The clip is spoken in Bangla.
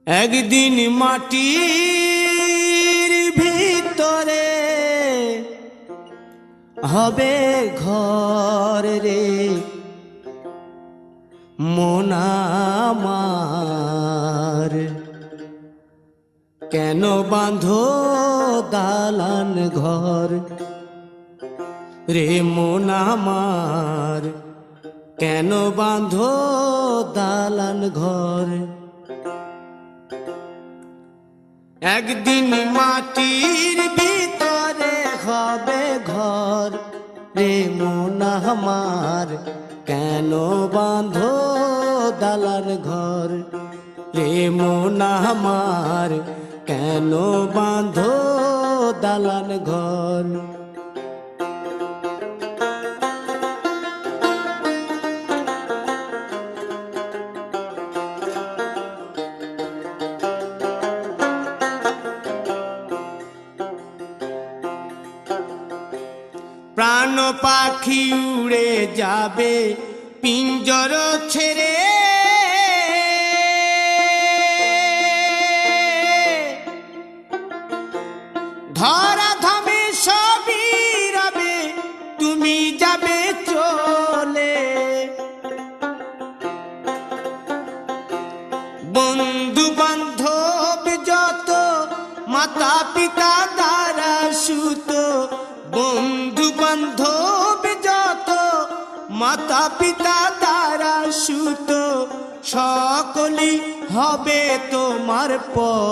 একদিন মাটির ভিতরে হবে ঘর রে মন আমার, কেন বাঁধো দালান ঘর রে মন আমার, কেন বাঁধো দালান ঘর। একদিন মাটির ভিতরে হবে ঘর রে মন আমার, কেন বাঁধো দালান ঘর রে মন আমার, কেন বাঁধো দালান ঘর। প্রাণ পাখি উড়ে যাবে পিঞ্জর ছেড়ে, ধরা ধামে সবই রবে তুমি যাবে চলে। বন্ধু বান্ধব যত মাতা পিতা দ্বারা সুত, বন্ধু বান্ধব যত মাতা পিতা দ্বারা সুত, সকলই হবে তোমার পর।